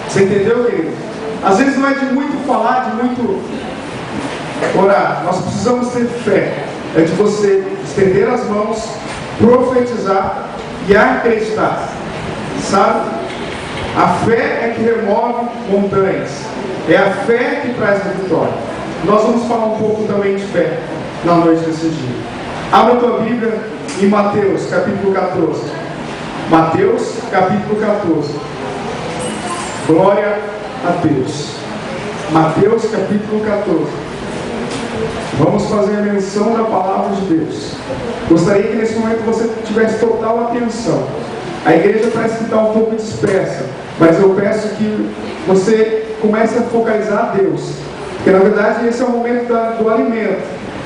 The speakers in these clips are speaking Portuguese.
Você entendeu, querido? Às vezes não é de muito falar, de muito orar. Nós precisamos ter fé. É de você estender as mãos, profetizar e acreditar. Sabe? A fé é que remove montanhas. É a fé que traz a vitória. Nós vamos falar um pouco também de fé na noite desse dia. Abra a tua Bíblia em Mateus, capítulo 14. Mateus, capítulo 14. Glória a Deus. Mateus, capítulo 14. Vamos fazer a menção da palavra de Deus. Gostaria que nesse momento você tivesse total atenção. A igreja parece que está um pouco dispersa, mas eu peço que você comece a focalizar a Deus. Porque na verdade esse é o momento do alimento.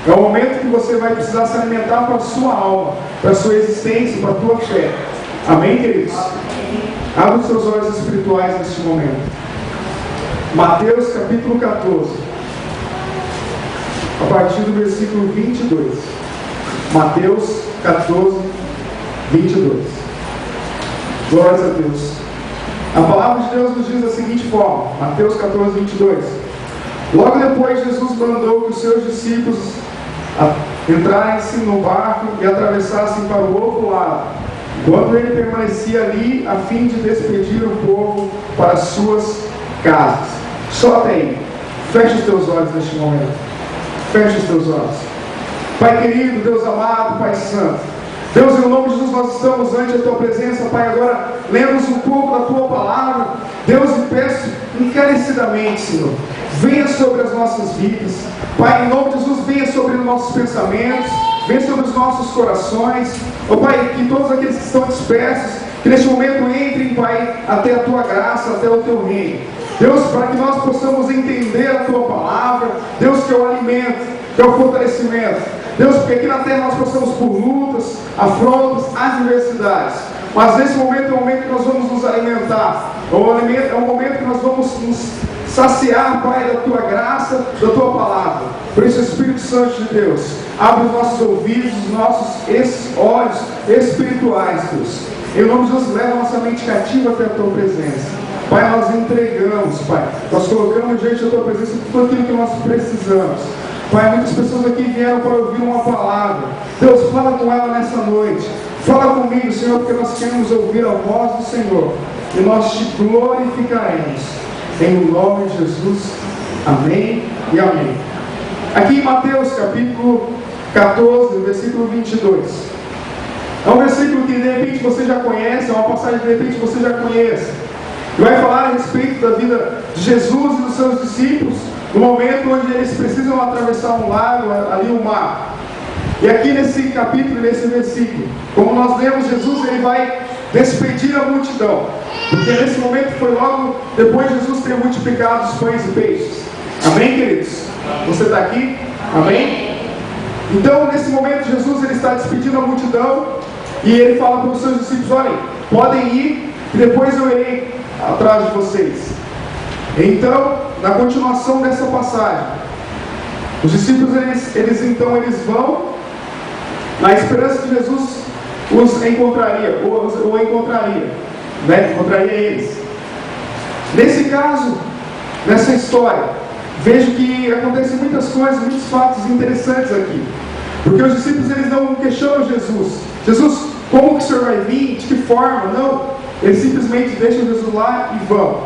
É o momento que você vai precisar se alimentar para a sua alma, para a sua existência, para a tua fé. Amém, queridos? Abra os seus olhos espirituais neste momento. Mateus capítulo 14, a partir do versículo 22. Mateus 14, 22. Glórias a Deus. A palavra de Deus nos diz da seguinte forma, Mateus 14, 22. Logo depois Jesus mandou que os seus discípulos entrassem no barco e atravessassem para o outro lado, enquanto ele permanecia ali a fim de despedir o povo para as suas casas. Só até aí. Feche os teus olhos neste momento. Feche os teus olhos. Pai querido, Deus amado, Pai santo, Deus, em nome de Jesus, nós estamos ante a Tua presença, Pai, agora lemos um pouco da Tua palavra. Deus, eu peço encarecidamente, Senhor, venha sobre as nossas vidas, Pai, em nome de Jesus, venha sobre os nossos pensamentos, venha sobre os nossos corações, ó Pai, que todos aqueles que estão dispersos, que neste momento entrem, Pai, até a Tua graça, até o Teu reino. Deus, para que nós possamos entender a Tua palavra, Deus, que é o alimento, que é o fortalecimento. Deus, porque aqui na terra nós passamos por lutas, afrontas, adversidades. Mas nesse momento é o momento que nós vamos nos alimentar. É o momento que nós vamos nos saciar, Pai, da Tua graça, da Tua palavra. Por isso, Espírito Santo de Deus, abre os nossos ouvidos, os nossos olhos espirituais, Deus. Em nome de Jesus, leva a nossa mente cativa até a Tua presença. Pai, nós entregamos, Pai. Nós colocamos diante da Tua presença tudo aquilo que nós precisamos. Pai, muitas pessoas aqui vieram para ouvir uma palavra. Deus, fala com ela nessa noite. Fala comigo, Senhor, porque nós queremos ouvir a voz do Senhor. E nós te glorificaremos. Em nome de Jesus. Amém e amém. Aqui em Mateus, capítulo 14, versículo 22. É um versículo que de repente você já conhece, é uma passagem que de repente você já conhece. E vai falar a respeito da vida de Jesus e dos seus discípulos, no momento onde eles precisam atravessar um lago, ali um mar. E aqui nesse capítulo, nesse versículo, como nós lemos, Jesus ele vai despedir a multidão. Porque nesse momento foi logo depois de Jesus ter multiplicado os pães e peixes. Amém, queridos? Você está aqui? Amém? Então, nesse momento, Jesus ele está despedindo a multidão e ele fala para os seus discípulos: olhem, podem ir e depois eu irei atrás de vocês. Então, na continuação dessa passagem, os discípulos eles vão na esperança que Jesus os encontraria, ou encontraria, né? Encontraria eles. Nesse caso, nessa história, vejo que acontecem muitas coisas, muitos fatos interessantes aqui. Porque os discípulos eles não questionam Jesus. Jesus, como que o Senhor vai vir? De que forma? Não. Eles simplesmente deixam Jesus lá e vão.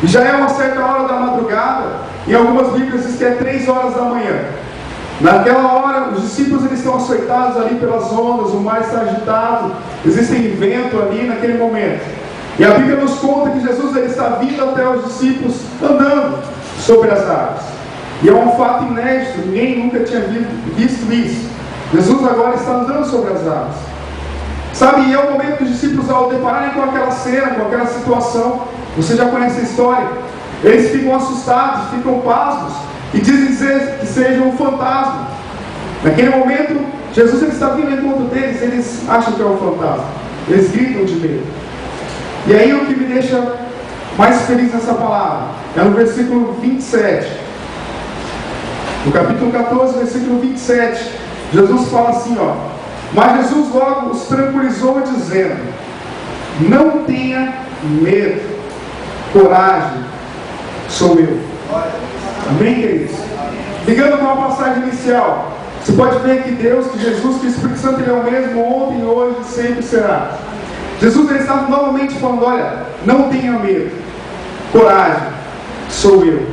E já é uma certa hora da madrugada, em algumas bíblias diz que é 3 horas da manhã. Naquela hora, os discípulos eles estão açoitados ali pelas ondas, o mar está agitado, existe vento ali naquele momento. E a Bíblia nos conta que Jesus ele está vindo até os discípulos andando sobre as águas. E é um fato inédito, ninguém nunca tinha visto isso. Jesus agora está andando sobre as águas. Sabe, e é o momento que os discípulos, ao depararem com aquela cena, com aquela situação, você já conhece a história, eles ficam assustados, ficam pasmos, e dizem dizer que seja um fantasma. Naquele momento, Jesus ele está vindo ao encontro deles, eles acham que é um fantasma, eles gritam de medo. E aí o que me deixa mais feliz nessa palavra, é no versículo 27, no capítulo 14, versículo 27, Jesus fala assim, ó: mas Jesus logo os tranquilizou dizendo: não tenha medo, coragem, sou eu. Amém, queridos? Ligando com a passagem inicial, você pode ver que Deus, que Jesus, que o Espírito Santo, Ele é o mesmo ontem, hoje e sempre será. Jesus, Ele estava novamente falando, olha, não tenha medo, coragem, sou eu.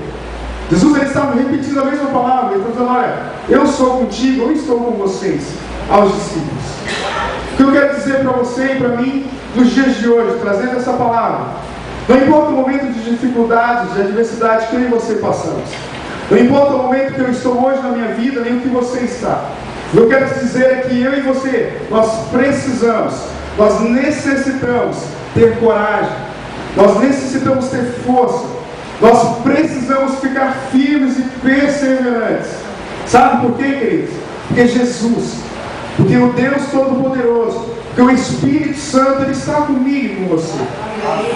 Jesus, Ele estava repetindo a mesma palavra, Ele estava dizendo, olha, eu sou contigo, eu estou com vocês, aos discípulos. O que eu quero dizer para você e para mim, nos dias de hoje, trazendo essa palavra, não importa o momento de dificuldades, de adversidade que eu e você passamos, não importa o momento que eu estou hoje na minha vida, nem o que você está. O que eu quero te dizer é que eu e você, nós precisamos, nós necessitamos ter coragem, nós necessitamos ter força, nós precisamos ficar firmes e perseverantes. Sabe por quê, queridos? Porque Jesus, porque o Deus Todo-Poderoso, porque o Espírito Santo, Ele está comigo e com você.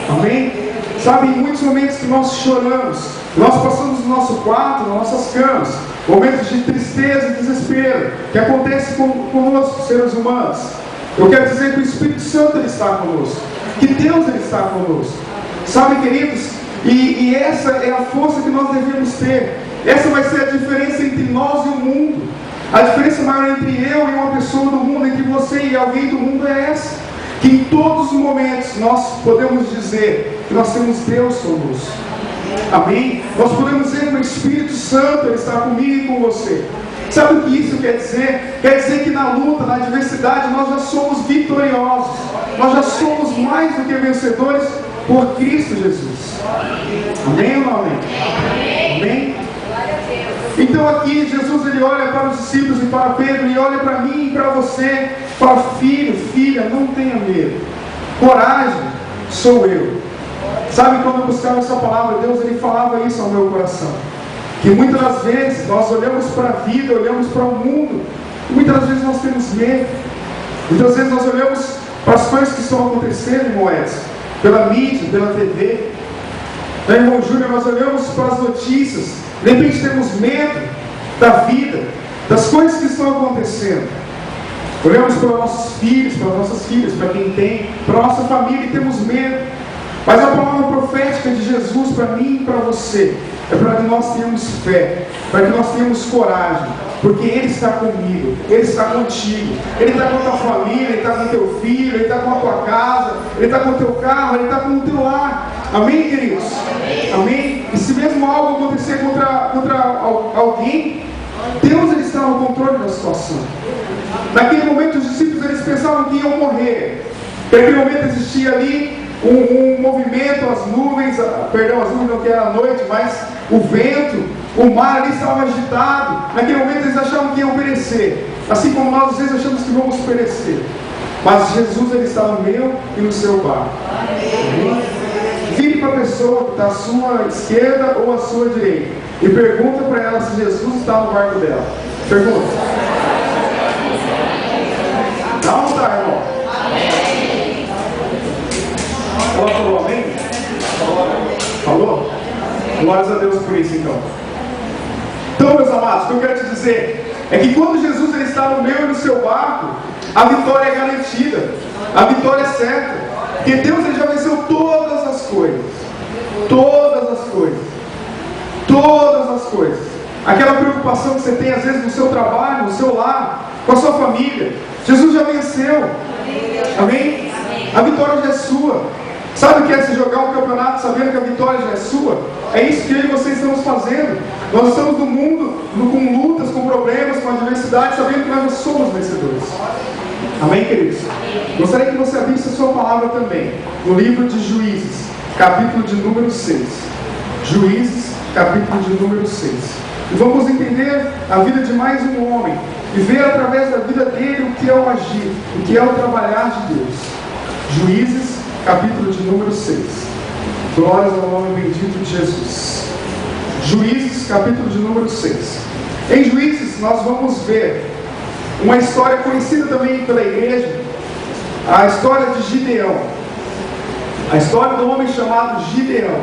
Amém? Sabe, em muitos momentos que nós choramos, nós passamos no nosso quarto, nas nossas camas, momentos de tristeza e desespero, que acontece conosco, seres humanos. Eu quero dizer que o Espírito Santo, Ele está conosco, que Deus, Ele está conosco. Sabe, queridos, e essa é a força que nós devemos ter. Essa vai ser a diferença entre nós e o mundo. A diferença maior entre eu e uma pessoa do mundo, entre você e alguém do mundo, é essa: que em todos os momentos nós podemos dizer que nós temos Deus conosco. Amém? Nós podemos dizer que o Espírito Santo, Ele está comigo e com você. Sabe o que isso quer dizer? Quer dizer que na luta, na adversidade, nós já somos vitoriosos. Nós já somos mais do que vencedores por Cristo Jesus. Amém ou não amém? Amém? Então aqui Jesus, Ele olha para os discípulos e para Pedro, e olha para mim e para você, fala: filho, filha, não tenha medo, coragem, sou eu. Sabe, quando eu buscava essa palavra, Deus, Ele falava isso ao meu coração, que muitas das vezes nós olhamos para a vida, olhamos para o mundo, e muitas das vezes nós temos medo. Muitas vezes nós olhamos para as coisas que estão acontecendo, irmão Edson, pela mídia, pela TV. Irmão Júnior, nós olhamos para as notícias, de repente temos medo da vida, das coisas que estão acontecendo. Olhamos para os nossos filhos, para as nossas filhas, para quem tem, para a nossa família, e temos medo. Mas a palavra profética de Jesus para mim e para você é para que nós tenhamos fé, para que nós tenhamos coragem, porque Ele está comigo, Ele está contigo, Ele está com a tua família, Ele está com o teu filho, Ele está com a tua casa, Ele está com o teu carro, Ele está com o teu lar. Amém, queridos? Amém? E se mesmo algo acontecer contra alguém, Deus, Ele está no controle da situação. Naquele momento os discípulos, eles pensavam que iam morrer. Naquele momento existia ali um movimento, as nuvens não que era a noite, mas o vento, o mar ali estava agitado. Naquele momento eles achavam que iam perecer, assim como nós às vezes achamos que vamos perecer. Mas Jesus, Ele está no meu e no seu barco. Vire para a pessoa que está à sua esquerda ou à sua direita e pergunta para ela se Jesus está no barco dela. Pergunta. Não está, irmão? Ela falou amém? Falou? Glórias a Deus por isso, então. Então, meus amados, o que eu quero te dizer é que quando Jesus, Ele está no meu e no seu barco, a vitória é garantida, a vitória é certa, porque Deus, Ele já venceu todas as coisas. Todas as coisas. Todas as coisas. Aquela preocupação que você tem às vezes no seu trabalho, no seu lar, com a sua família, Jesus já venceu. Amém? A vitória já é sua. Sabe o que é se jogar um campeonato sabendo que a vitória já é sua? É isso que eu e você estamos fazendo. Nós estamos no mundo com lutas, com problemas, com adversidade, sabendo que nós já somos vencedores. Amém, queridos? Gostaria que você abrisse a sua palavra também no livro de Juízes, capítulo de número 6. Juízes, capítulo de número 6. E vamos entender a vida de mais um homem e ver através da vida dele o que é o agir, o que é o trabalhar de Deus. Juízes, capítulo de número 6. Glórias ao nome bendito de Jesus. Juízes, capítulo de número 6. Em Juízes nós vamos ver uma história conhecida também pela igreja, a história de Gideão. A história do homem chamado Gideão.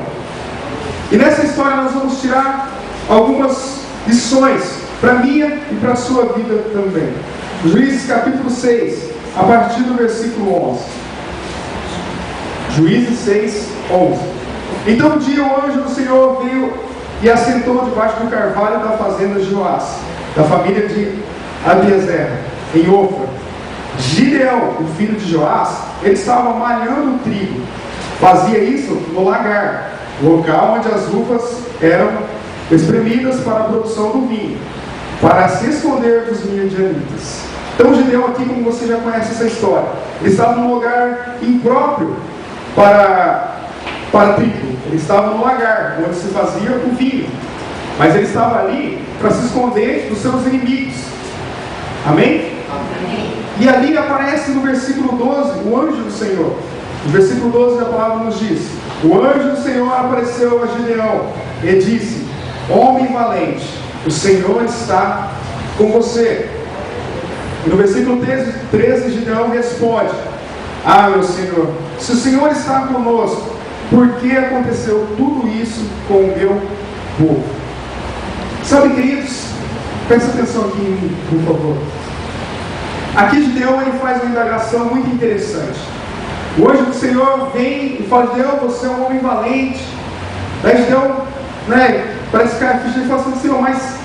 E nessa história nós vamos tirar algumas lições para a minha e para a sua vida também. Juízes capítulo 6, a partir do versículo 11. Juízes 6, 11. Então um dia o anjo do Senhor veio e assentou debaixo do carvalho da fazenda de Joás, da família de Abiezer, em Ofra. Gideão, o filho de Joás, ele estava malhando trigo. Fazia isso no lagar, local onde as uvas eram espremidas para a produção do vinho, para se esconder dos midianitas. Então Gideão aqui, como você já conhece essa história, ele estava num lugar impróprio para trigo. Ele estava no lagar, onde se fazia o vinho. Mas ele estava ali para se esconder dos seus inimigos. Amém? Amém. E ali aparece no versículo 12, o anjo do Senhor. No versículo 12 a palavra nos diz: o anjo do Senhor apareceu a Gideão e disse: homem valente, o Senhor está com você. E no versículo 13 Gideão responde: ah, meu Senhor, se o Senhor está conosco, por que aconteceu tudo isso com o meu povo? Sabe, queridos, presta atenção aqui em mim, por favor. Aqui Gideão ele faz uma indagação muito interessante. O anjo do Senhor vem e fala: Gideão, você é um homem valente. Daí Gideão, parece que a ficha ele fala assim: Senhor, mas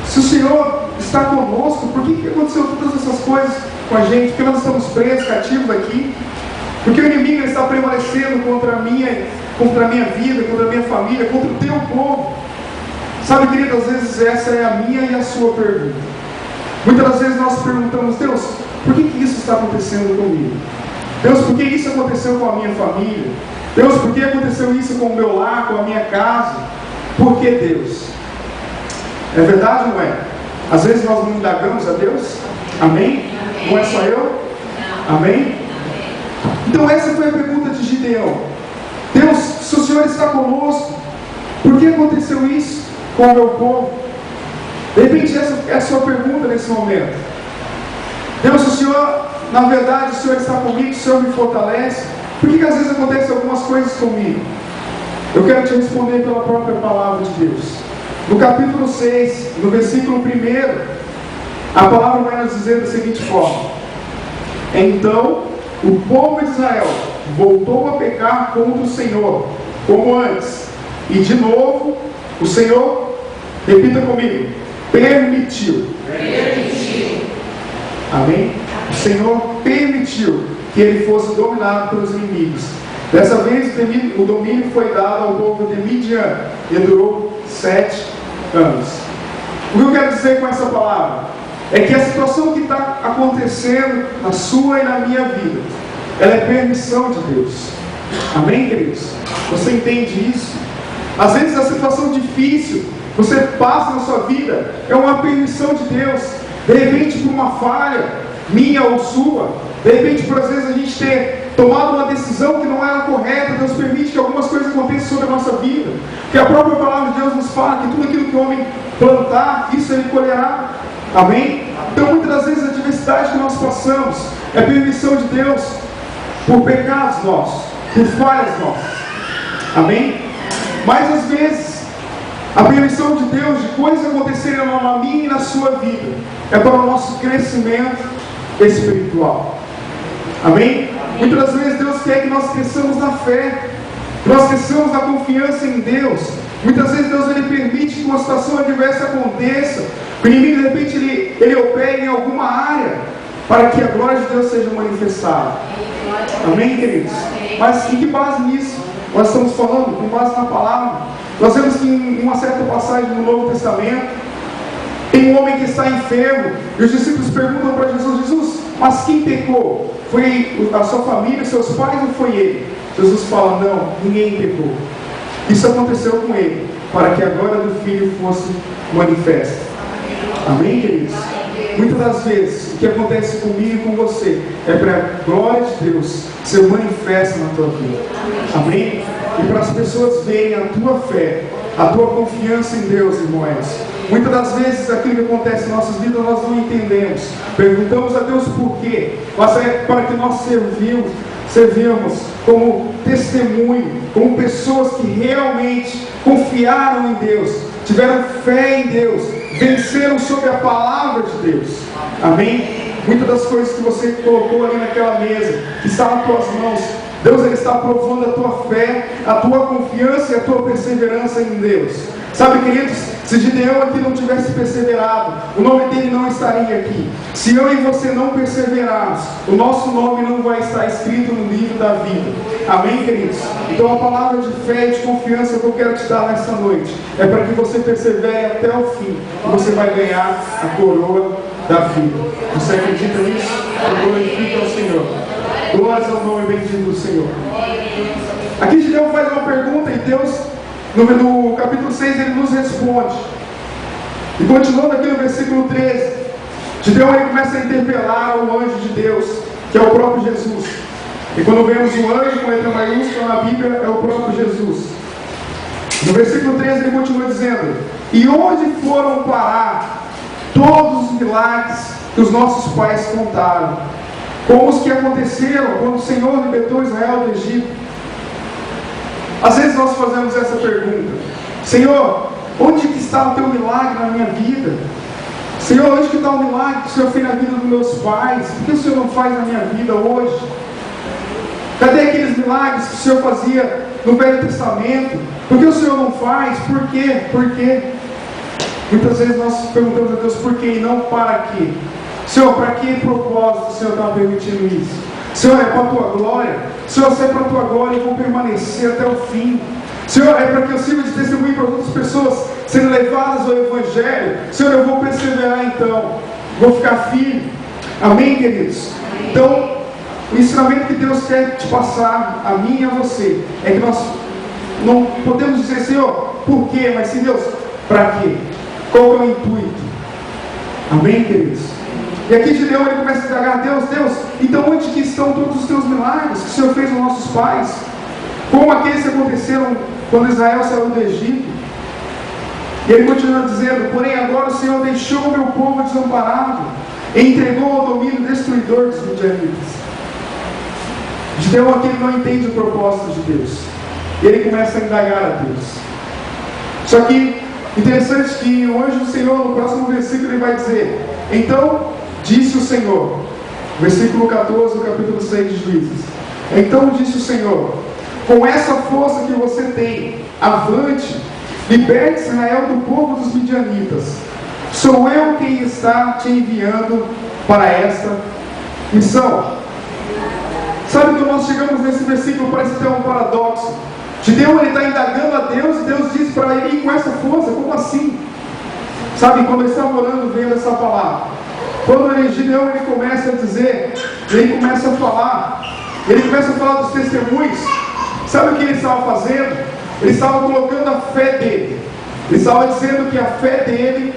se o Senhor está conosco, por que aconteceu todas essas coisas com a gente? Porque nós estamos presos, cativos aqui? Porque o inimigo está prevalecendo contra a minha vida, contra a minha família, contra o teu povo. Sabe, querido, às vezes essa é a minha e a sua pergunta. Muitas das vezes nós perguntamos: Deus, por que isso está acontecendo comigo? Deus, por que isso aconteceu com a minha família? Deus, por que aconteceu isso com o meu lar, com a minha casa? Por que Deus? É verdade ou não é? Às vezes nós não indagamos a Deus. Amém? Não é só eu? Amém? Então essa foi a pergunta de Gideão. Deus, se o Senhor está conosco, por que aconteceu isso com o meu povo? De repente essa é a sua pergunta nesse momento. Deus, se o Senhor, na verdade, o Senhor está comigo, o Senhor me fortalece, por que às vezes acontecem algumas coisas comigo? Eu quero te responder pela própria palavra de Deus. No capítulo 6, no versículo 1, a palavra vai nos dizer da seguinte forma: então o povo de Israel voltou a pecar contra o Senhor, como antes, e de novo o Senhor, repita comigo, permitiu. Amém? O Senhor permitiu que ele fosse dominado pelos inimigos. Dessa vez o domínio foi dado ao povo de Midian e durou 7 anos. O que eu quero dizer com essa palavra é que a situação que está acontecendo na sua e na minha vida, ela é permissão de Deus. Amém, queridos? Você entende isso? Às vezes a situação difícil você passa na sua vida é uma permissão de Deus. De repente, por uma falha minha ou sua, de repente, por às vezes a gente ter tomado uma decisão que não era correta, Deus permite que algumas coisas aconteçam sobre a nossa vida. Porque a própria palavra de Deus nos fala que tudo aquilo que o homem plantar, isso ele colherá. Amém? Então muitas das vezes a adversidade que nós passamos é permissão de Deus por pecados nossos, por falhas nossas. Amém? Mas às vezes a permissão de Deus de coisas acontecerem na minha e na sua vida é para o nosso crescimento espiritual. Amém? Muitas das vezes Deus quer que nós cresçamos na fé, que nós cresçamos na confiança em Deus. Muitas vezes Deus ele permite que uma situação adversa aconteça. O inimigo de repente ele opera em alguma área para que a glória de Deus seja manifestada. Amém, queridos? Mas em que base nisso? Nós estamos falando com base na palavra. Nós vemos que em uma certa passagem no Novo Testamento tem um homem que está enfermo e os discípulos perguntam para Jesus: Jesus, mas quem pecou? Foi a sua família, seus pais ou foi ele? Jesus fala: não, ninguém pecou. Isso aconteceu com ele para que a glória do Filho fosse manifesta. Amém, queridos? Muitas das vezes o que acontece comigo e com você é para a glória de Deus ser manifesta na tua vida. Amém? E para as pessoas verem a tua fé, a tua confiança em Deus, irmãos. Muitas das vezes aquilo que acontece em nossas vidas nós não entendemos. Perguntamos a Deus por quê, mas é para que nós servimos como testemunho, como pessoas que realmente confiaram em Deus, tiveram fé em Deus, venceram sobre a palavra de Deus. Amém? Muitas das coisas que você colocou ali naquela mesa, que está nas tuas mãos, Deus, Ele está provando a tua fé, a tua confiança e a tua perseverança em Deus. Sabe, queridos, se Gideão aqui não tivesse perseverado, o nome dele não estaria aqui. Se eu e você não perseverarmos, o nosso nome não vai estar escrito no livro da vida. Amém, queridos? Então a palavra de fé e de confiança que eu quero te dar nessa noite é para que você persevere até o fim, e você vai ganhar a coroa da vida. Você acredita nisso? Glorifica ao Senhor. Glórias ao nome bendito do Senhor. Aqui Gideão faz uma pergunta e Deus, no capítulo 6, ele nos responde. E continuando aqui no versículo 13, Gideão ele começa a interpelar o anjo de Deus, que é o próprio Jesus. E quando vemos o anjo com letra maiúscula na Bíblia, é o próprio Jesus. No versículo 13 ele continua dizendo: e onde foram parar todos os milagres que os nossos pais contaram, como os que aconteceram quando o Senhor libertou Israel do Egito? Às vezes nós fazemos essa pergunta: Senhor, onde que está o teu milagre na minha vida? Senhor, onde que está o milagre que o Senhor fez na vida dos meus pais? Por que o Senhor não faz na minha vida hoje? Cadê aqueles milagres que o Senhor fazia no Velho Testamento? Por que o Senhor não faz? Por quê? Por quê? Muitas vezes nós perguntamos a Deus por quê e não para quê. Senhor, para que propósito o Senhor está permitindo isso? Senhor, é para a tua glória. Senhor, se é para a tua glória, eu vou permanecer até o fim. Senhor, é para que eu sirva de testemunho para outras pessoas serem levadas ao Evangelho. Senhor, eu vou perseverar então. Vou ficar firme. Amém, queridos? Então, o ensinamento que Deus quer te passar, a mim e a você, é que nós não podemos dizer, Senhor, por quê? Mas sim, Deus, para quê? Qual é o intuito? Amém, queridos? E aqui Gideão ele começa a indagar: Deus, então onde que estão todos os teus milagres que o Senhor fez aos nossos pais? Como aqueles que aconteceram quando Israel saiu do Egito? E ele continua dizendo: porém agora o Senhor deixou o meu povo desamparado e entregou ao domínio destruidor dos midianitas. Gideão aqui ele não entende o propósito de Deus. E ele começa a indagar a Deus. Só que interessante que o anjo do Senhor, no próximo versículo, ele vai dizer: então disse o Senhor, versículo 14 do capítulo 6 de Juízes: então disse o Senhor, com essa força que você tem, avante, liberte Israel do povo dos midianitas. Sou eu quem está te enviando para esta missão. Sabe, quando nós chegamos nesse versículo, parece ter um paradoxo. Gideão ele está indagando a Deus e Deus diz para ele: e com essa força, como assim? Sabe, quando ele estava orando, veio essa palavra. Quando Gideão ele começa a dizer, ele começa a falar dos testemunhos. Sabe o que ele estava fazendo? Ele estava colocando a fé dele. Ele estava dizendo que a fé dele,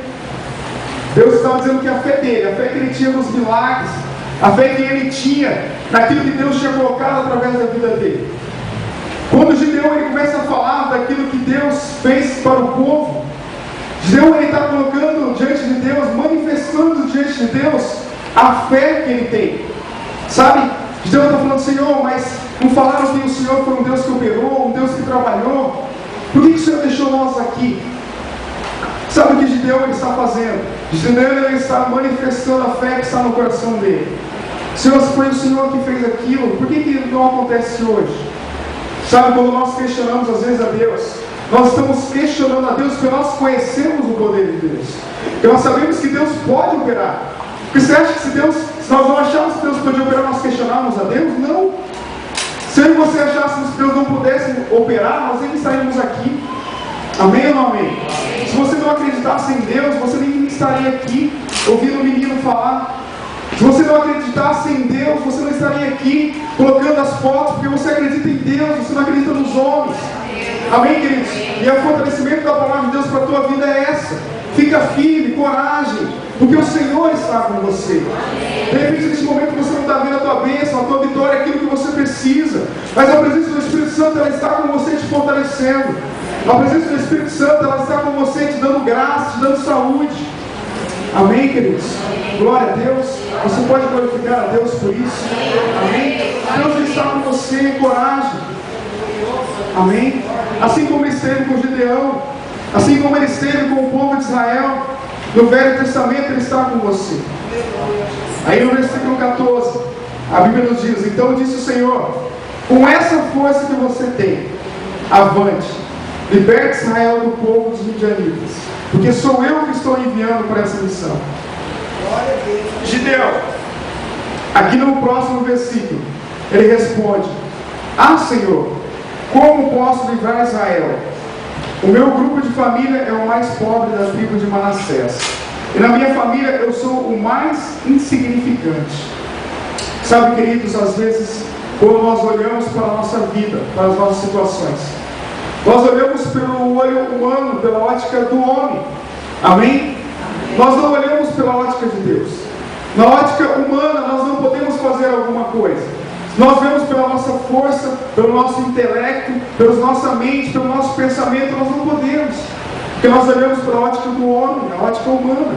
Deus estava dizendo que a fé dele, a fé que ele tinha nos milagres, a fé que ele tinha naquilo que Deus tinha colocado através da vida dele. Quando Gideão ele começa a falar daquilo que Deus fez para o povo, Gideão ele está colocando diante de Deus, manifestando diante de Deus a fé que ele tem. Sabe? Gideão está falando: Senhor, mas não falaram que o Senhor foi um Deus que operou, um Deus que trabalhou? Por que o Senhor deixou nós aqui? Sabe o que Gideão ele está fazendo? Gideão ele está manifestando a fé que está no coração dele. Senhor, se foi o Senhor que fez aquilo, por que não acontece hoje? Sabe, quando nós questionamos às vezes a Deus, nós estamos questionando a Deus porque nós conhecemos o poder de Deus. Porque nós sabemos que Deus pode operar. Porque você acha que se nós não achássemos que Deus podia operar, nós questionávamos a Deus? Não. Se eu e você achássemos que Deus não pudesse operar, nós nem estaríamos aqui. Amém ou não amém? Se você não acreditasse em Deus, você nem estaria aqui ouvindo o menino falar. Se você não acreditasse em Deus, você não estaria aqui colocando as fotos, porque você acredita em Deus, você não acredita nos homens. Amém, queridos? E o fortalecimento da palavra de Deus para a tua vida é essa. Fica firme, coragem, porque o Senhor está com você. De repente, nesse momento, você não está vendo a tua bênção, a tua vitória, aquilo que você precisa. Mas a presença do Espírito Santo, ela está com você te fortalecendo. A presença do Espírito Santo, ela está com você te dando graça, te dando saúde. Amém, queridos? Glória a Deus. Você pode glorificar a Deus por isso. Amém? Deus está com você, coragem. Amém? Assim como ele esteve com Gideão, assim como ele esteve com o povo de Israel, no Velho Testamento ele está com você. Aí no versículo 14, a Bíblia nos diz: então disse o Senhor, com essa força que você tem, avante, liberte Israel do povo dos midianitas, porque sou eu que estou enviando para essa missão. Gideão, aqui no próximo versículo, ele responde: ah, Senhor, como posso livrar Israel? O meu grupo de família é o mais pobre da tribo de Manassés, e na minha família eu sou o mais insignificante. Sabe, queridos, às vezes, quando nós olhamos para a nossa vida, para as nossas situações, nós olhamos pelo olho humano, pela ótica do homem. Amém? Nós não olhamos pela ótica de Deus. Na ótica humana, nós não podemos fazer alguma coisa. Nós vemos pela nossa força, pelo nosso intelecto, pela nossa mente, pelo nosso pensamento, nós não podemos. Porque nós olhamos pela ótica do homem, a ótica humana.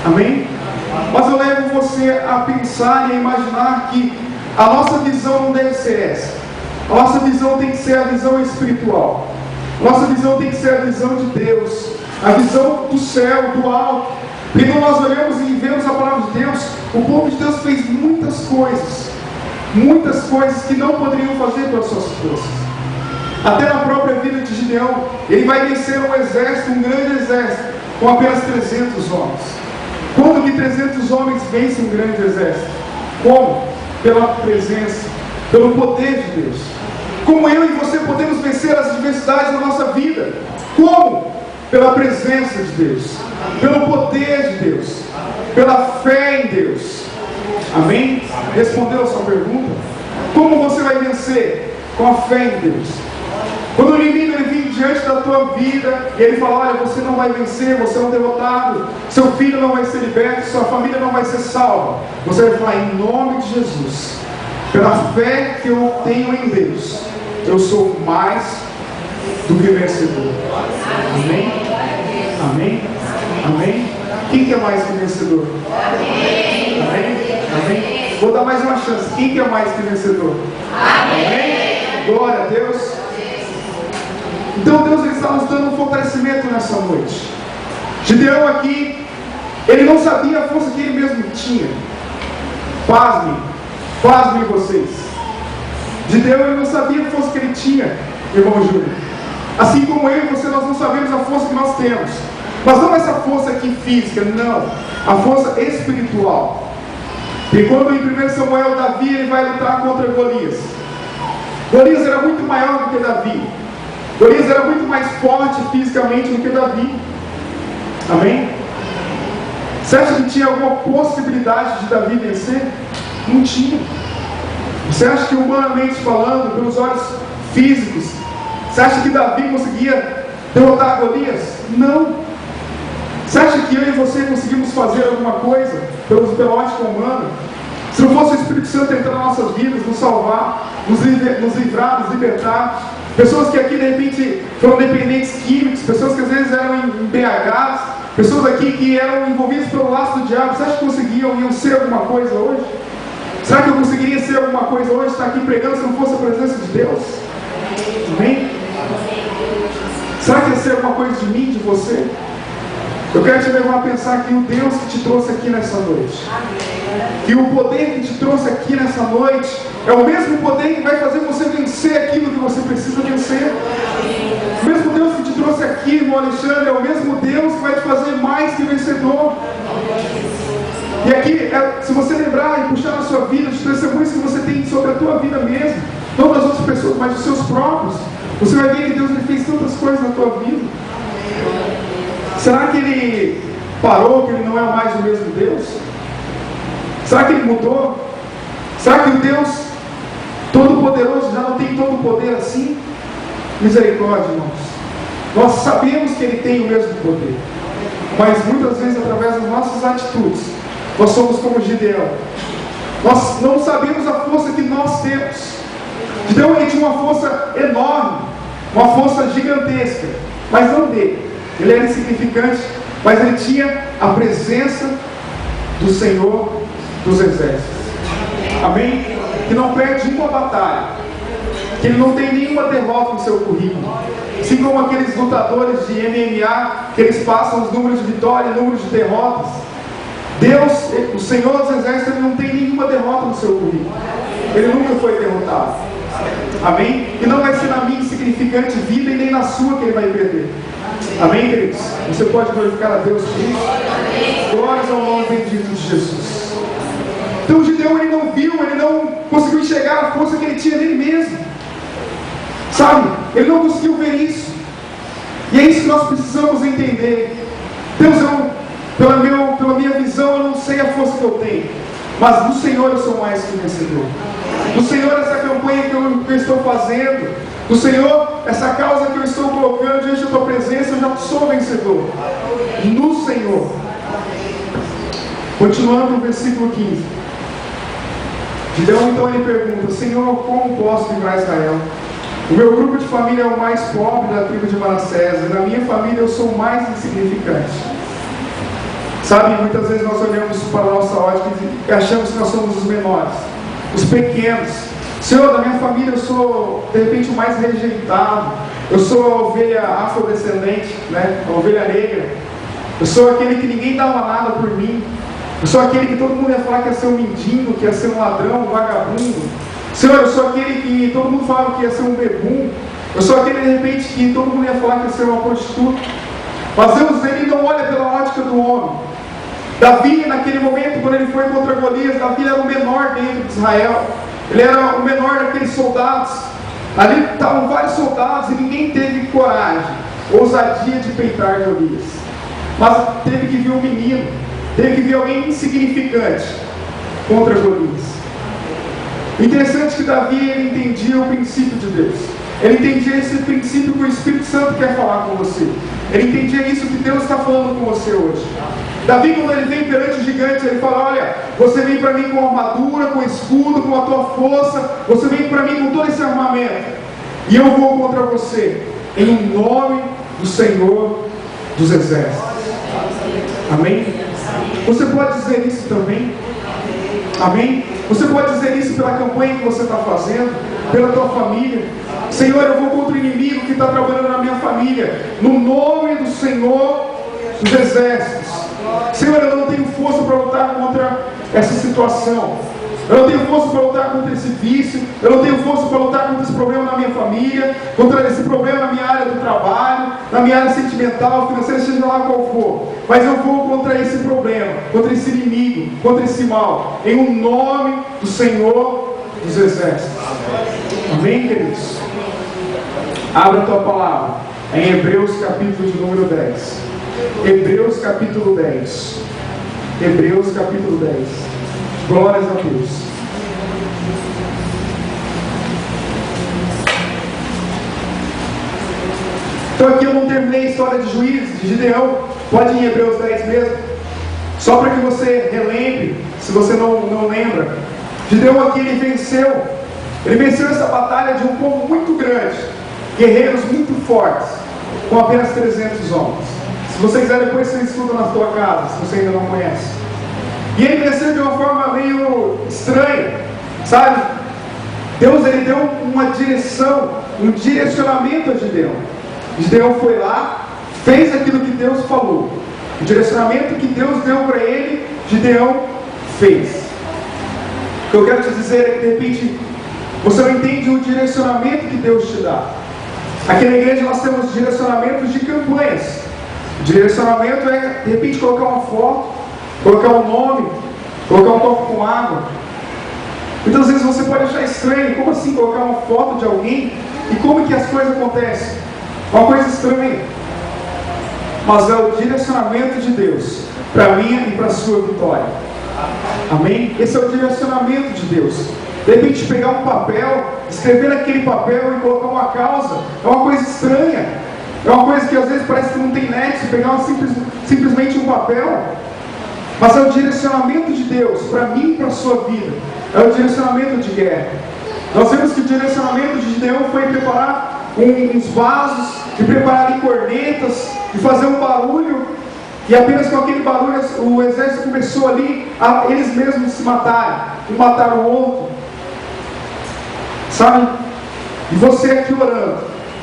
Amém? Mas eu levo você a pensar e a imaginar que a nossa visão não deve ser essa. A nossa visão tem que ser a visão espiritual. A nossa visão tem que ser a visão de Deus, a visão do céu, do alto. Porque quando nós olhamos e vemos a palavra de Deus, o povo de Deus fez muitas coisas que não poderiam fazer pelas suas forças. Até na própria vida de Gideão, ele vai vencer um exército, um grande exército, com apenas 300 homens. Quando que 300 homens vencem um grande exército? Como? Pela presença, pelo poder de Deus. Como eu e você podemos vencer as adversidades na nossa vida? Como? Pela presença de Deus, pelo poder de Deus, pela fé em Deus. Amém? Respondeu a sua pergunta? Como você vai vencer? Com a fé em Deus. Quando o inimigo ele vem diante da tua vida e ele fala: olha, você não vai vencer, você é um derrotado, seu filho não vai ser liberto, sua família não vai ser salva, você vai falar: em nome de Jesus, pela fé que eu tenho em Deus, eu sou mais do que vencedor. Amém? Amém? Amém? Quem que é mais que vencedor? Amém? Amém? Vou dar mais uma chance. Quem que é mais que vencedor? Amém? Glória a Deus. Então Deus ele está nos dando um fortalecimento nessa noite. Gideão aqui, ele não sabia a força que ele mesmo tinha. Pasmem vocês. Gideão ele não sabia a força que ele tinha, irmão Júlio. Assim como eu e você, nós não sabemos a força que nós temos. Mas não essa força aqui física, não. A força espiritual. E quando em 1 Samuel, Davi ele vai lutar contra Golias. Golias era muito maior do que Davi. Golias era muito mais forte fisicamente do que Davi. Amém? Você acha que tinha alguma possibilidade de Davi vencer? Não tinha. Você acha que humanamente falando, pelos olhos físicos, você acha que Davi conseguia derrotar Golias? Não. Você acha que eu e você conseguimos fazer alguma coisa pela ótica humana? Se não fosse o Espírito Santo entrar nas nossas vidas, nos salvar, nos livrar, nos libertar. Pessoas que aqui de repente foram dependentes químicos, pessoas que às vezes eram embriagadas, pessoas aqui que eram envolvidas pelo laço do diabo. Você acha que iam ser alguma coisa hoje? Será que eu conseguiria ser alguma coisa hoje, estar aqui pregando, se não fosse a presença de Deus? Amém? Será que ia ser alguma coisa de mim, de você? Eu quero te levar a pensar que o Deus que te trouxe aqui nessa noite, que o poder que te trouxe aqui nessa noite, é o mesmo poder que vai fazer você vencer aquilo que você precisa vencer. O mesmo Deus que te trouxe aqui, irmão Alexandre, é o mesmo Deus que vai te fazer mais que vencedor. E aqui, se você lembrar e puxar na sua vida, os testemunhos que você tem sobre a tua vida mesmo, não das outras pessoas, mas dos seus próprios, você vai ver que Deus ele fez tantas coisas na tua vida. Será que ele parou, que ele não é mais o mesmo Deus? Será que ele mudou? Será que o Deus Todo-Poderoso já não tem todo o poder assim? Misericórdia, irmãos. Nós sabemos que ele tem o mesmo poder, mas muitas vezes através das nossas atitudes, nós somos como Gideão. Nós não sabemos a força que nós temos. Gideão ele tinha uma força enorme, uma força gigantesca, mas não dele. Ele era insignificante, mas ele tinha a presença do Senhor dos Exércitos. Amém? Que não perde uma batalha, que ele não tem nenhuma derrota no seu currículo. Assim como aqueles lutadores de MMA, que eles passam os números de vitória, números de derrotas. Deus, o Senhor dos Exércitos, ele não tem nenhuma derrota no seu currículo. Ele nunca foi derrotado. Amém? E não vai ser na minha insignificante vida e nem na sua que ele vai perder. Amém, queridos? Você pode glorificar a Deus por isso? Glórias ao nome bendito de Jesus. Então o Gideão, ele não viu, ele não conseguiu enxergar a força que ele tinha nele mesmo. Sabe? Ele não conseguiu ver isso. E é isso que nós precisamos entender. Deus, pela minha visão, eu não sei a força que eu tenho. Mas no Senhor eu sou mais que vencedor. No Senhor, essa campanha que eu estou fazendo, no Senhor, essa causa que eu estou colocando diante da tua presença, eu já sou vencedor. No Senhor. Continuando no versículo 15. Gideão então ele pergunta: Senhor, como posso livrar Israel? O meu grupo de família é o mais pobre da tribo de Manassés, e na minha família eu sou o mais insignificante. Sabe, muitas vezes nós olhamos para a nossa ótica e achamos que nós somos os menores, os pequenos. Senhor, da minha família eu sou, de repente, o mais rejeitado. Eu sou a ovelha afrodescendente, né? A ovelha negra. Eu sou aquele que ninguém dava nada por mim. Eu sou aquele que todo mundo ia falar que ia ser um mendigo, que ia ser um ladrão, um vagabundo. Senhor, eu sou aquele que todo mundo falava que ia ser um bebum. Eu sou aquele, de repente, que todo mundo ia falar que ia ser uma prostituta. Mas Deus, ele não olha pela ótica do homem. Davi, naquele momento, quando ele foi contra Golias, Davi era o menor dentro de Israel. Ele era o menor daqueles soldados. Ali estavam vários soldados e ninguém teve coragem, ousadia de peitar Golias. Mas teve que vir um menino, teve que vir alguém insignificante contra Golias. Interessante que Davi, ele entendia o princípio de Deus. Ele entendia esse princípio que o Espírito Santo quer falar com você. Ele entendia isso que Deus está falando com você hoje. Davi, quando ele vem perante o gigante, ele fala: olha, você vem para mim com armadura, com escudo, com a tua força, você vem para mim com todo esse armamento, e eu vou contra você, em nome do Senhor dos Exércitos. Amém? Você pode dizer isso também? Amém? Você pode dizer isso pela campanha que você está fazendo, pela tua família. Senhor, eu vou contra o inimigo que está trabalhando na minha família, no nome do Senhor dos Exércitos. Senhor, eu não tenho força para lutar contra essa situação. Eu não tenho força para lutar contra esse vício. Eu não tenho força para lutar contra esse problema na minha família, contra esse problema na minha área do trabalho, na minha área sentimental, financeira, seja lá qual for. Mas eu vou contra esse problema, contra esse inimigo, contra esse mal, em o nome do Senhor dos Exércitos. Amém, queridos? Abra a tua palavra em Hebreus capítulo de número 10. Hebreus capítulo 10. Hebreus capítulo 10. Glórias a Deus. Então aqui eu não terminei a história de Juízes, de Gideão. Pode ir em Hebreus 10 mesmo. Só para que você relembre, se você não lembra. Gideão aqui, ele venceu. Ele venceu essa batalha de um povo muito grande, guerreiros muito fortes, com apenas 300 homens. Se você quiser, depois você estuda na sua casa, se você ainda não conhece. E ele venceu de uma forma meio estranha, sabe? Deus, ele deu uma direção, um direcionamento a Gideão. Gideão foi lá, fez aquilo que Deus falou. O direcionamento que Deus deu para ele, Gideão fez. O que eu quero te dizer é que, de repente, você não entende o direcionamento que Deus te dá. Aqui na igreja nós temos direcionamentos de campanhas. O direcionamento é, de repente, colocar uma foto, colocar um nome, colocar um copo com água. Muitas vezes você pode achar estranho, como assim colocar uma foto de alguém? E como que as coisas acontecem? Uma coisa estranha. Mas é o direcionamento de Deus para a minha e para a sua vitória. Amém? Esse é o direcionamento de Deus. De repente pegar um papel, escrever naquele papel e colocar uma causa, é uma coisa estranha. É uma coisa que às vezes parece que não tem nexo, pegar simplesmente um papel. Mas é o direcionamento de Deus para mim e para a sua vida. É o direcionamento de guerra. Nós vemos que o direcionamento de Gideão foi preparar uns vasos, e preparar ali cornetas, e fazer um barulho. E apenas com aquele barulho o exército começou ali a eles mesmos se matarem, um matar o outro. Sabe? E você aqui orando,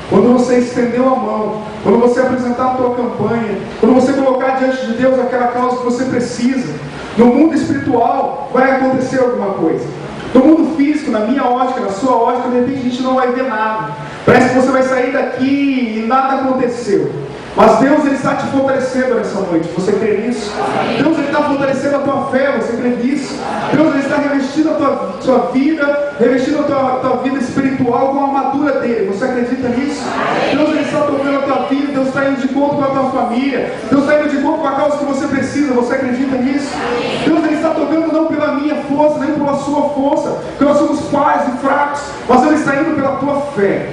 quando você estendeu a mão, quando você apresentar a tua campanha, quando você colocar diante de Deus aquela causa que você precisa, no mundo espiritual vai acontecer alguma coisa. No mundo físico, na minha ótica, na sua ótica, de repente a gente não vai ver nada. Parece que você vai sair daqui e nada aconteceu. Mas Deus, Ele está te fortalecendo nessa noite. Você crê nisso? Deus, Ele está fortalecendo a tua fé. Você crê nisso? Deus, Ele está revestindo a tua vida, revestindo a tua vida espiritual com a armadura dEle. Você acredita nisso? Deus, Ele está tocando a tua vida. Deus está indo de encontro com a tua família. Deus está indo de encontro com a causa que você precisa. Você acredita nisso? Deus, Ele está tocando não pela minha força, nem pela sua força, porque nós somos falhos e fracos, mas Ele está indo pela tua fé.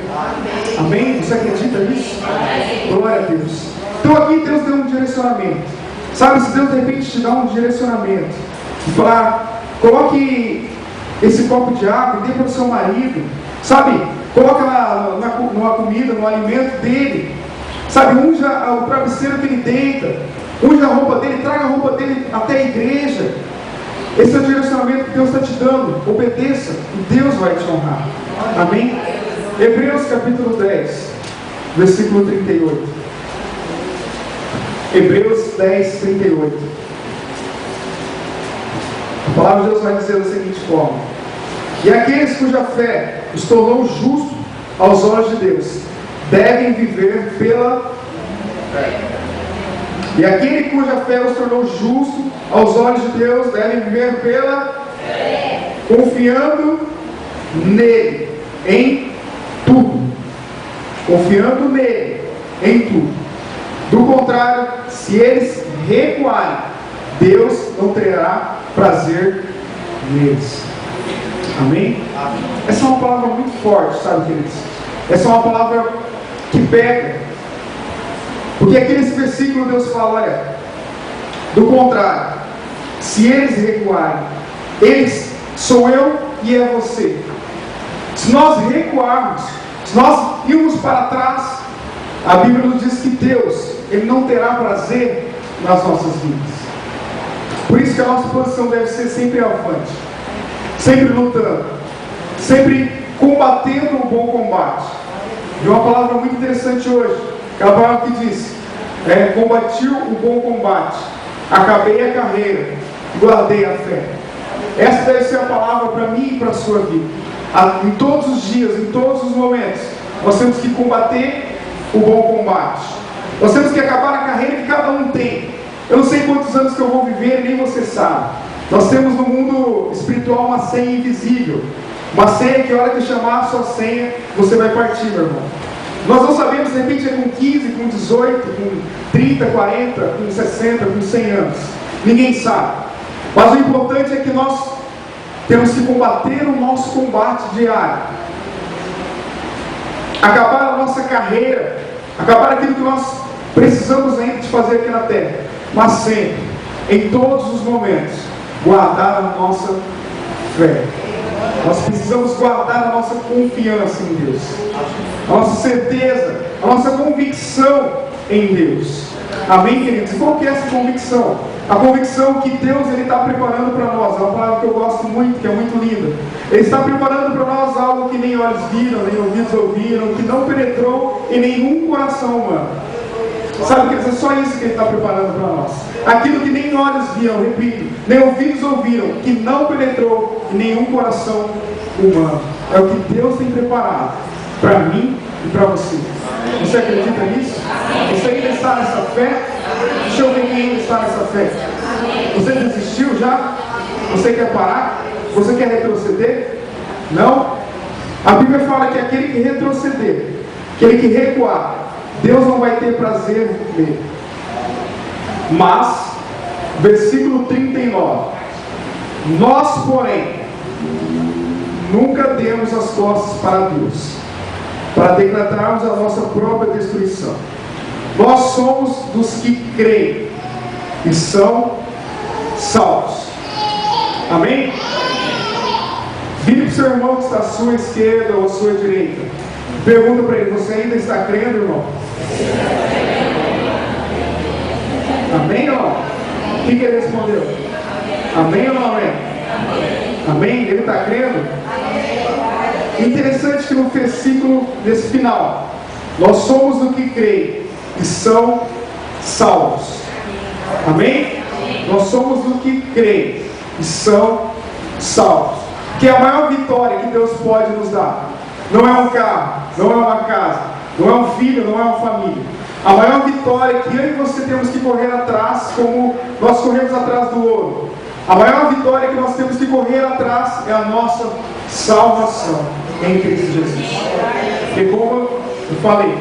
Amém? Você acredita nisso? Glória a Deus. Então aqui Deus deu um direcionamento. Sabe, se Deus de repente te dá um direcionamento e falar, coloque esse copo de água e dê para o seu marido, sabe, coloca numa comida, no alimento dele, sabe, unja o travesseiro que ele deita, unja a roupa dele, traga a roupa dele até a igreja. Esse é o direcionamento que Deus está te dando. Obedeça e Deus vai te honrar. Amém? Hebreus capítulo 10, versículo 38. Hebreus 10, 38. A palavra de Deus vai dizer da seguinte forma: e aqueles cuja fé os tornou justos aos olhos de Deus, devem viver pela fé. E aquele cuja fé os tornou justo aos olhos de Deus, deve viver pela fé, confiando nele em tudo. Confiando nele em tudo. Do contrário, se eles recuarem, Deus não terá prazer neles. Amém? Essa é uma palavra muito forte, sabe, queridos? Essa é uma palavra que pega. Porque aqui nesse versículo Deus fala, olha, do contrário, se eles recuarem, eles sou eu e é você. Se nós recuarmos, se nós irmos para trás, a Bíblia nos diz que Deus, Ele não terá prazer nas nossas vidas. Por isso que a nossa posição deve ser sempre avante, sempre lutando, sempre combatendo o bom combate. E uma palavra muito interessante hoje, aquela palavra que diz, combati o bom combate, acabei a carreira, guardei a fé. Essa deve ser a palavra para mim e para a sua vida. Em todos os dias, em todos os momentos, nós temos que combater o bom combate. Nós temos que acabar a carreira que cada um tem. Eu não sei quantos anos que eu vou viver, nem você sabe. Nós temos no mundo espiritual uma senha invisível. Uma senha que a hora que chamar a sua senha, você vai partir, meu irmão. Nós não sabemos, de repente é com 15, com 18, com 30, 40, com 60, com 100 anos. Ninguém sabe. Mas o importante é que nós temos que combater o nosso combate diário. Acabar a nossa carreira, acabar aquilo que nós precisamos ainda de fazer aqui na terra, mas sempre, em todos os momentos, guardar a nossa fé. Nós precisamos guardar a nossa confiança em Deus, a nossa certeza, a nossa convicção em Deus. Amém, queridos? E qual que é essa convicção? A convicção que Deus está preparando para nós. É uma palavra que eu gosto muito, que é muito linda. Ele está preparando para nós algo que nem olhos viram, nem ouvidos ouviram, que não penetrou em nenhum coração humano. Sabe, queridos? É só isso que Ele está preparando para nós. Aquilo que nem olhos viram, repito, nem ouvidos ouviram, que não penetrou em nenhum coração humano. É o que Deus tem preparado para mim e para você. Você acredita nisso? Você ainda está nessa fé? Deixa eu ver quem ainda está nessa fé. Você desistiu já? Você quer parar? Você quer retroceder? Não? A Bíblia fala que aquele que retroceder, aquele que recuar, Deus não vai ter prazer nele. Mas, versículo 39, nós, porém, nunca demos as costas para Deus, para decretarmos a nossa própria destruição. Nós somos dos que creem e são salvos. Amém? Vire para o seu irmão que está à sua esquerda ou à sua direita. Pergunta para ele: você ainda está crendo, irmão? Amém ou não? O que ele respondeu? Amém ou não amém? Amém? Ele está crendo? Interessante que no versículo desse final, nós somos do que creem e são salvos. Amém? Nós somos do que creem e são salvos. que a maior vitória que Deus pode nos dar não é um carro, não é uma casa, não é um filho, não é uma família. A maior vitória que eu e você temos que correr atrás, como nós corremos atrás do ouro. A maior vitória que nós temos que correr atrás é a nossa salvação em Cristo Jesus. Porque como eu falei,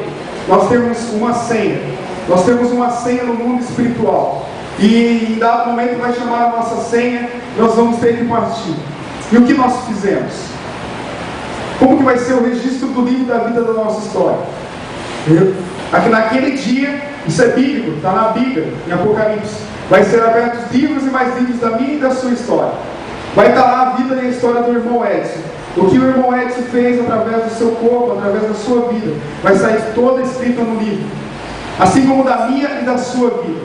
nós temos uma senha. Nós temos uma senha no mundo espiritual. E em dado momento vai chamar a nossa senha, nós vamos ter que partir. E o que nós fizemos? Como que vai ser o registro do livro da vida da nossa história? Aqui naquele dia, isso é bíblico, está na Bíblia, em Apocalipse. Vai ser abertos livros e mais livros da minha e da sua história. Vai estar lá a vida e a história do irmão Edson. O que o irmão Edson fez através do seu corpo, através da sua vida, vai sair toda escrita no livro. Assim como da minha e da sua vida.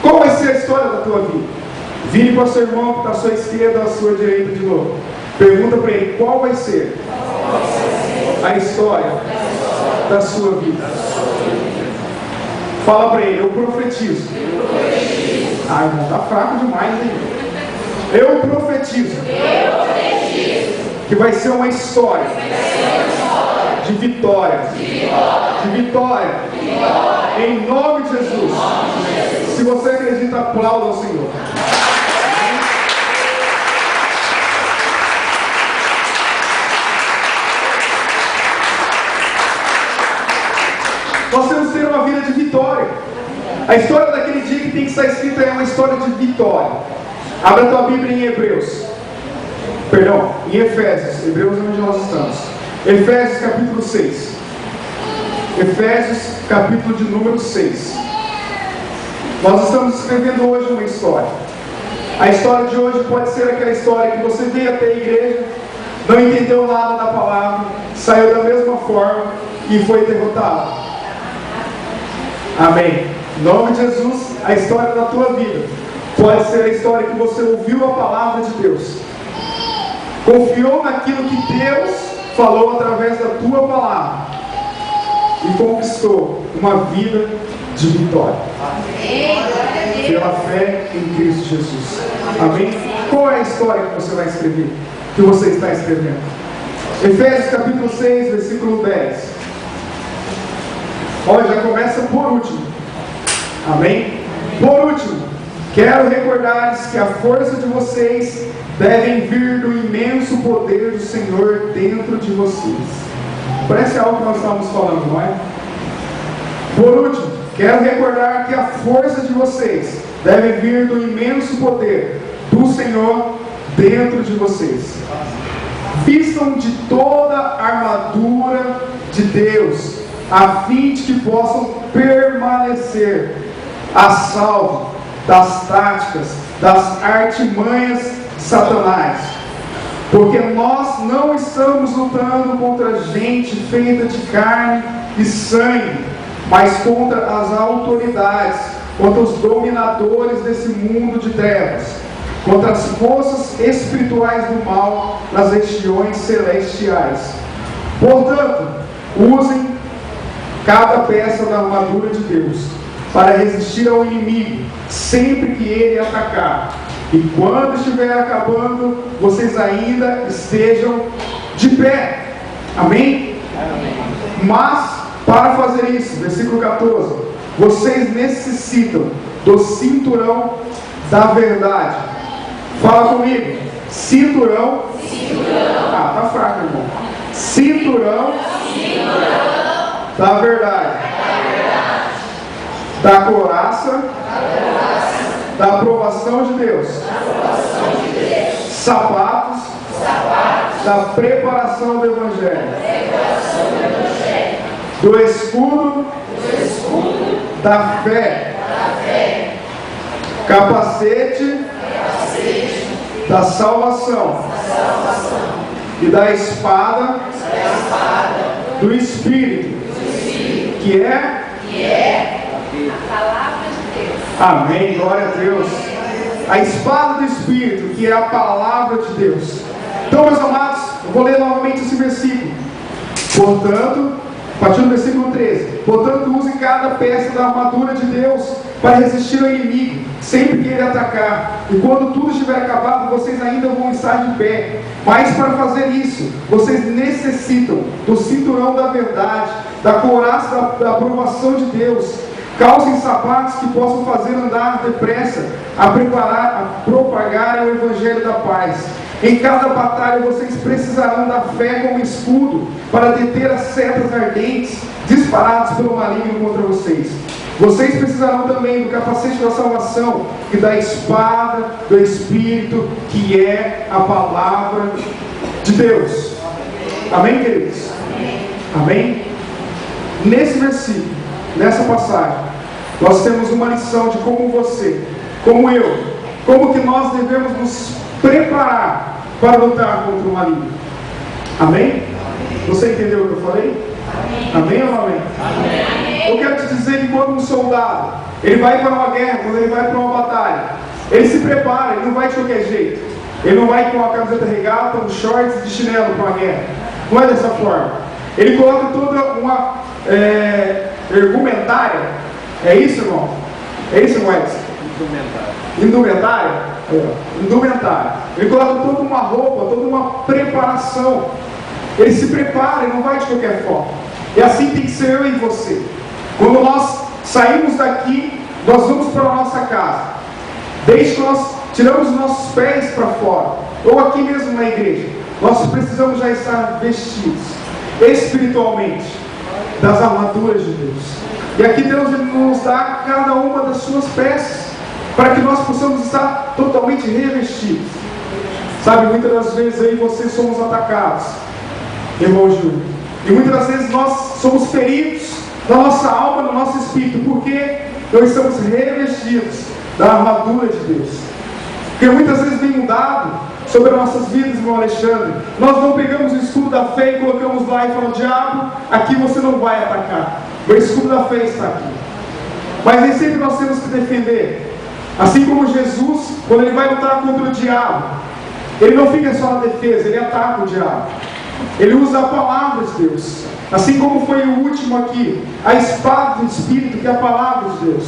Qual vai ser a história da tua vida? Vire para o seu irmão que está à sua esquerda, à sua direita de novo. Pergunta para ele, qual vai ser a história da sua vida? Fala para ele, eu profetizo. Ah, irmão, está fraco demais, hein? Eu profetizo que vai ser uma história de vitória. De vitória. Em nome de Jesus. Se você acredita, aplauda ao Senhor. Nós temos que ter uma vida de vitória. A história daquele dia que tem que estar escrita é uma história de vitória. Abra a tua Bíblia em Hebreus. Perdão, em Efésios. Hebreus é onde nós estamos. Efésios capítulo 6. Efésios capítulo de número 6. Nós estamos escrevendo hoje uma história. A história de hoje pode ser aquela história que você veio até a igreja, não entendeu nada da palavra, saiu da mesma forma e foi derrotado. Amém. Em nome de Jesus, a história da tua vida pode ser a história que você ouviu a palavra de Deus, confiou naquilo que Deus falou através da tua palavra e conquistou uma vida de vitória. Amém. Pela fé em Cristo Jesus. Amém? Qual é a história que você vai escrever? Que você está escrevendo? Efésios capítulo 6, versículo 10. Olha, já começa por último. Amém? Por último, quero recordar-lhes que a força de vocês devem vir do imenso poder do Senhor dentro de vocês. Parece algo que nós estávamos falando, não é? Por último, quero recordar que a força de vocês deve vir do imenso poder do Senhor dentro de vocês. Vistam de toda a armadura de Deus, a fim de que possam permanecer a salvo das táticas, das artimanhas de Satanás. Porque nós não estamos lutando contra gente feita de carne e sangue, mas contra as autoridades, contra os dominadores desse mundo de trevas, contra as forças espirituais do mal nas regiões celestiais. Portanto, usem cada peça da armadura de Deus para resistir ao inimigo sempre que ele atacar. E quando estiver acabando, vocês ainda estejam de pé. Amém? Mas, para fazer isso, versículo 14, vocês necessitam do cinturão da verdade. Fala comigo. Cinturão. Ah, tá fraco, irmão. Cinturão da verdade. Da couraça. Da aprovação de Deus. Sapatos. Da preparação do Evangelho. Do escudo da fé. Capacete da salvação. E da espada do Espírito, que é a palavra de Deus. Amém, glória a Deus. A espada do Espírito, que é a palavra de Deus. Então, meus amados, eu vou ler novamente esse versículo. Portanto, a partir do versículo 13: portanto, usem cada cada peça da armadura de Deus para resistir ao inimigo, sempre que ele atacar. E quando tudo estiver acabado, vocês ainda vão estar de pé. Mas para fazer isso, vocês necessitam do cinturão da verdade, da couraça da aprovação de Deus. Calcem sapatos que possam fazer andar depressa, a propagar o evangelho da paz. Em cada batalha vocês precisarão da fé como escudo para deter as setas ardentes disparadas pelo maligno contra vocês. Vocês precisarão também do capacete da salvação e da espada do Espírito, que é a palavra de Deus. Amém, queridos? Amém? Nesse versículo, nessa passagem, nós temos uma lição de como você, como eu, como que nós devemos nos preparar para lutar contra o maligno. Amém? Você entendeu o que eu falei? Amém ou não amém? Eu quero te dizer que quando um soldado, ele vai para uma guerra, quando ele vai para uma batalha, ele se prepara, ele não vai de qualquer jeito. Ele não vai com a camiseta regata, um shorts de chinelo para uma guerra. Não é dessa forma. Ele coloca toda uma argumentária. É isso, irmão? É isso, irmão Edson? Indumentária? Indumentária. Ele coloca toda uma roupa, toda uma preparação. Ele se prepara, ele não vai de qualquer forma. E assim tem que ser eu e você. Quando nós saímos daqui, nós vamos para a nossa casa. Desde que nós tiramos os nossos pés para fora, ou aqui mesmo na igreja, nós precisamos já estar vestidos espiritualmente das armaduras de Deus. E aqui Deus ele nos dá cada uma das suas peças, para que nós possamos estar totalmente revestidos. Sabe, muitas das vezes eu e você somos atacados, irmão Júlio. E muitas das vezes nós somos feridos na nossa alma, no nosso espírito, porque não estamos revestidos da armadura de Deus. Porque muitas vezes vem mudado sobre as nossas vidas, irmão Alexandre. Nós não pegamos o escudo da fé e colocamos lá e falamos: diabo, aqui você não vai atacar. O escudo da fé está aqui. Mas nem sempre nós temos que defender. Assim como Jesus, quando ele vai lutar contra o diabo, ele não fica só na defesa, ele ataca o diabo. Ele usa a palavra de Deus. Assim como foi o último aqui, a espada do Espírito, que é a palavra de Deus.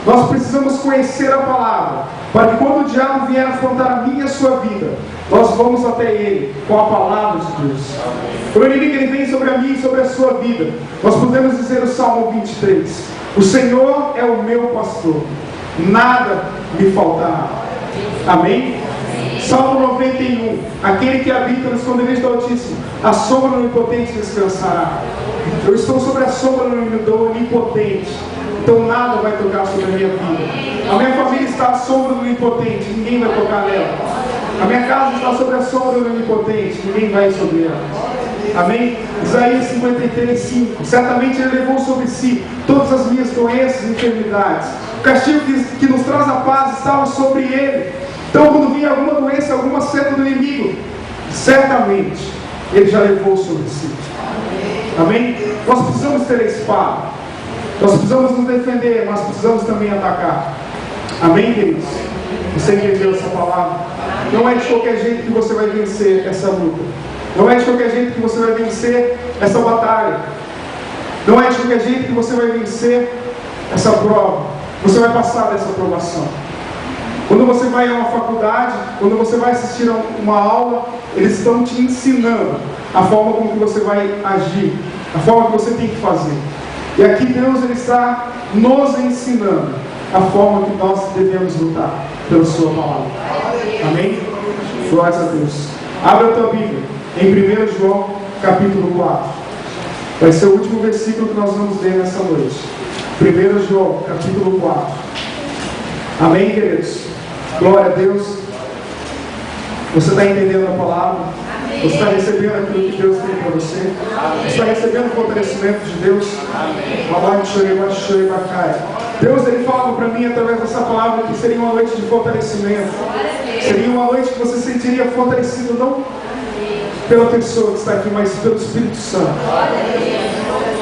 Nós precisamos conhecer a palavra, para que quando o diabo vier afrontar a minha e a sua vida, nós vamos até ele com a palavra de Deus. Quando o inimigo ele vem sobre a minha e sobre a sua vida, nós podemos dizer o Salmo 23: o Senhor é o meu pastor, nada me faltará. Amém? Salmo 91: aquele que habita no esconderijo do Altíssimo, a sombra do Onipotente descansará. Eu estou sobre a sombra do Onipotente, então nada vai tocar sobre a minha vida. A minha família está à sombra do Onipotente, ninguém vai tocar nela. A minha casa está sobre a sombra do Onipotente, ninguém vai sobre ela. Amém? Isaías 53:5: certamente ele levou sobre si todas as minhas doenças e enfermidades. O castigo que nos traz a paz estava sobre ele. Então, quando vinha alguma doença, alguma seta do inimigo, certamente ele já levou sobre si. Amém? Nós precisamos ter a espada. Nós precisamos nos defender, mas precisamos também atacar. Amém, queridos? Você entendeu essa palavra? Não é de qualquer jeito que você vai vencer essa luta. Não é de qualquer jeito que você vai vencer essa batalha. Não é de qualquer jeito que você vai vencer essa prova. Você vai passar dessa provação. Quando você vai a uma faculdade, quando você vai assistir a uma aula, eles estão te ensinando a forma como que você vai agir, a forma que você tem que fazer. E aqui Deus ele está nos ensinando a forma que nós devemos lutar pela sua palavra. Amém? Glórias a Deus. Abra a tua Bíblia em 1 João capítulo 4. Vai ser o último versículo que nós vamos ler nessa noite. 1 João capítulo 4. Amém, queridos? Glória a Deus. Você está entendendo a palavra? Amém. Você está recebendo aquilo que Deus tem para você? Você está recebendo o fortalecimento de Deus? Deus ele fala para mim através dessa palavra que seria uma noite de fortalecimento. Seria uma noite que você sentiria fortalecido não pela pessoa que está aqui, mas pelo Espírito Santo.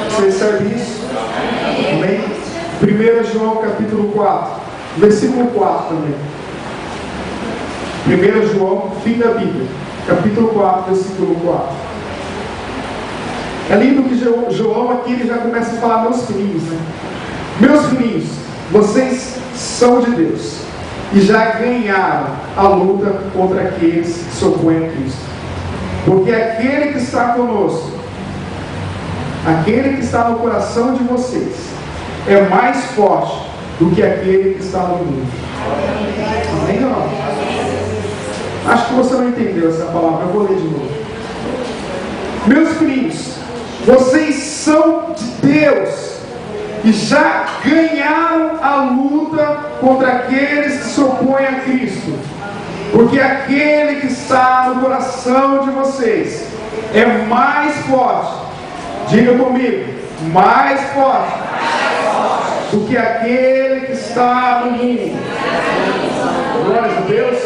Você recebe isso? Amém? 1 João capítulo 4, versículo 4 também. 1 João, fim da Bíblia, capítulo 4, versículo 4. É lindo que João aqui ele já começa a falar nos filhos, né? Meus filhinhos, vocês são de Deus e já ganharam a luta contra aqueles que se opõem a Cristo. Porque aquele que está conosco, aquele que está no coração de vocês, é mais forte do que aquele que está no mundo. Amém ou não? Acho que você não entendeu essa palavra, eu vou ler de novo. Meus filhinhos, vocês são de Deus e já ganharam a luta contra aqueles que se opõem a Cristo. Porque aquele que está no coração de vocês é mais forte, diga comigo, mais forte do que aquele que está no mundo. Glória a Deus.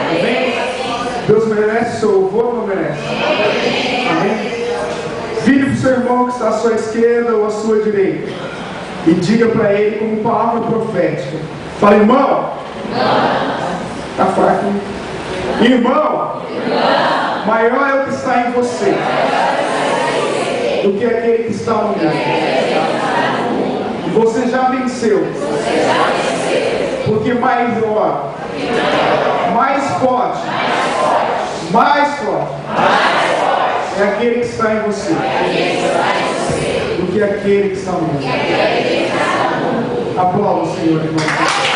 Amém? Deus merece o seu louvor ou não merece? Amém? Vire para o seu irmão que está à sua esquerda ou à sua direita e diga para ele como palavra profética. Fala, irmão. Está fraco, hein? Irmão, maior é o que está em você do que aquele que está no mundo. E você já venceu. Porque maior, mais forte é aquele que está em você do que aquele que está no mundo. Aplauda o Senhor, irmão.